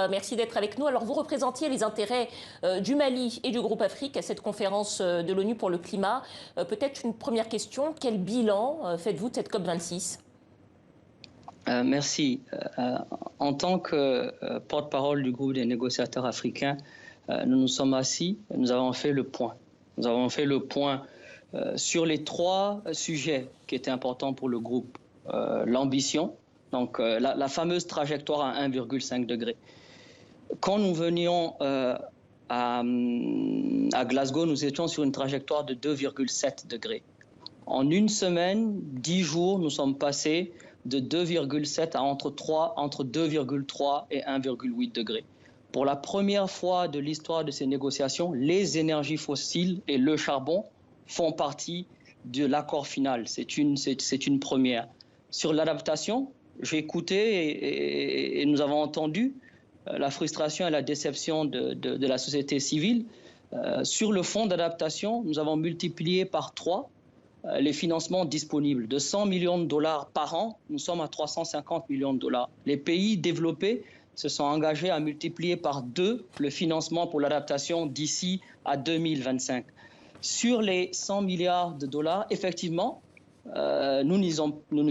Merci d'être avec nous. Alors, vous représentiez les intérêts du Mali et du groupe Afrique à cette conférence de l'ONU pour le climat. Peut-être une première question. Quel bilan faites-vous de cette COP26 ? Merci. En tant que porte-parole du groupe des négociateurs africains, nous nous sommes assis, nous avons fait le point. Nous avons fait le point sur les trois sujets qui étaient importants pour le groupe. L'ambition, donc la fameuse trajectoire à 1,5 degré. Quand nous venions à Glasgow, nous étions sur une trajectoire de 2,7 degrés. En une semaine, 10 jours, nous sommes passés de 2,7 à entre 2,3 et 1,8 degrés. Pour la première fois de l'histoire de ces négociations, les énergies fossiles et le charbon font partie de l'accord final. C'est une première. Sur l'adaptation, j'ai écouté et nous avons entendu la frustration et la déception de la société civile. Sur le fonds d'adaptation, nous avons multiplié par 3 les financements disponibles. De 100 millions de dollars par an, nous sommes à 350 millions de dollars. Les pays développés se sont engagés à multiplier par 2 le financement pour l'adaptation d'ici à 2025. Sur les 100 milliards de dollars, effectivement, nous n'y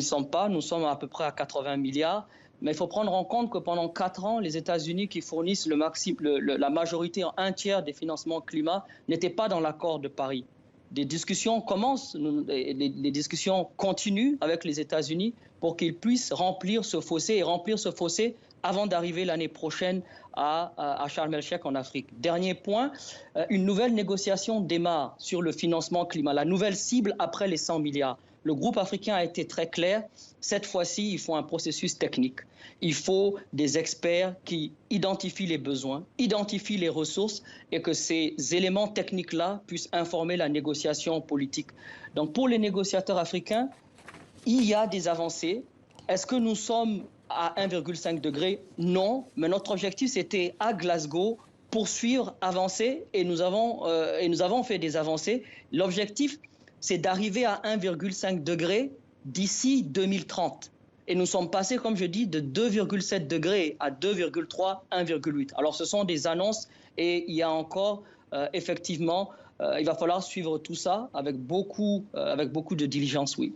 sommes pas, nous sommes à peu près à 80 milliards. Mais il faut prendre en compte que pendant 4 ans, les États-Unis qui fournissent la majorité en 1/3 des financements climat n'étaient pas dans l'accord de Paris. Des discussions commencent, les discussions continuent avec les États-Unis pour qu'ils puissent remplir ce fossé avant d'arriver l'année prochaine à Sharm el-Sheikh en Afrique. Dernier point, une nouvelle négociation démarre sur le financement climat, la nouvelle cible après les 100 milliards. Le groupe africain a été très clair. Cette fois-ci, il faut un processus technique. Il faut des experts qui identifient les besoins, identifient les ressources et que ces éléments techniques-là puissent informer la négociation politique. Donc pour les négociateurs africains, il y a des avancées. Est-ce que nous sommes à 1,5 degré? Non, mais notre objectif, c'était à Glasgow, poursuivre, avancer et nous avons fait des avancées. L'objectif, c'est d'arriver à 1,5 degré d'ici 2030. Et nous sommes passés, comme je dis, de 2,7 degrés à 2,3, 1,8. Alors ce sont des annonces et il y a encore, effectivement, il va falloir suivre tout ça avec beaucoup de diligence, oui.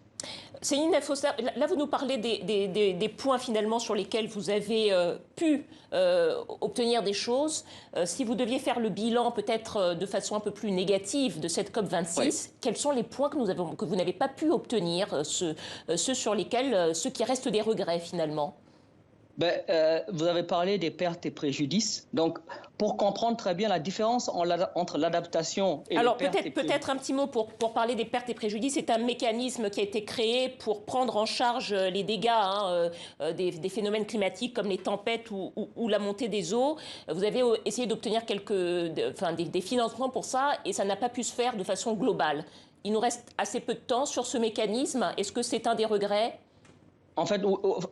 Céline Foster, là vous nous parlez des points finalement sur lesquels vous avez pu obtenir des choses. Si vous deviez faire le bilan peut-être de façon un peu plus négative de cette COP26, oui, quels sont les points que vous n'avez pas pu obtenir, ceux qui restent des regrets finalement? Vous avez parlé des pertes et préjudices. Donc, pour comprendre très bien la différence entre l'adaptation et les pertes et préjudices. Alors, peut-être un petit mot pour parler des pertes et préjudices. C'est un mécanisme qui a été créé pour prendre en charge les dégâts des phénomènes climatiques comme les tempêtes ou la montée des eaux. Vous avez essayé d'obtenir des financements pour ça et ça n'a pas pu se faire de façon globale. Il nous reste assez peu de temps sur ce mécanisme. Est-ce que c'est un des regrets ? En fait,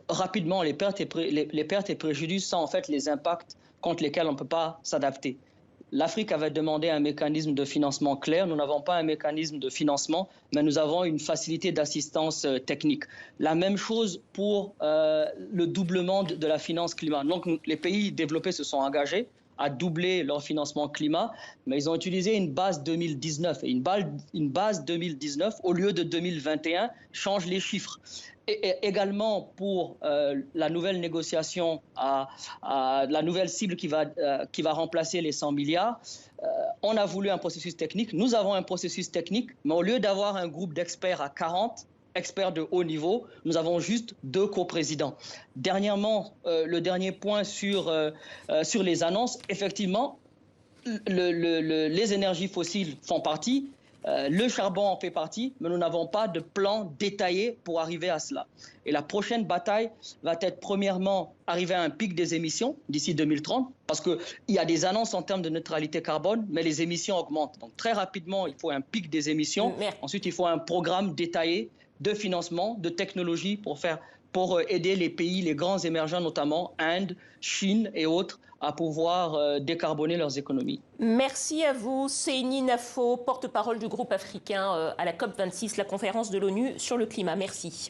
rapidement, les pertes et préjudices sont en fait les impacts contre lesquels on ne peut pas s'adapter. L'Afrique avait demandé un mécanisme de financement clair. Nous n'avons pas un mécanisme de financement, mais nous avons une facilité d'assistance technique. La même chose pour le doublement de la finance climat. Donc, les pays développés se sont engagés à doubler leur financement climat, mais ils ont utilisé une base 2019. Et une base 2019, au lieu de 2021, change les chiffres. Et également pour la nouvelle négociation, la nouvelle cible qui va remplacer les 100 milliards, on a voulu un processus technique. Nous avons un processus technique, mais au lieu d'avoir un groupe d'experts à 40, experts de haut niveau, nous avons juste 2 coprésidents. Dernièrement, le dernier point sur les annonces, effectivement, les énergies fossiles font partie, le charbon en fait partie, mais nous n'avons pas de plan détaillé pour arriver à cela. Et la prochaine bataille va être premièrement arriver à un pic des émissions d'ici 2030, parce qu'il y a des annonces en termes de neutralité carbone, mais les émissions augmentent. Donc très rapidement, il faut un pic des émissions. Ensuite, il faut un programme détaillé de financement, de technologie pour aider les pays, les grands émergents, notamment Inde, Chine et autres, à pouvoir décarboner leurs économies. Merci à vous, Seyni Nafo, porte-parole du groupe africain à la COP26, la conférence de l'ONU sur le climat. Merci.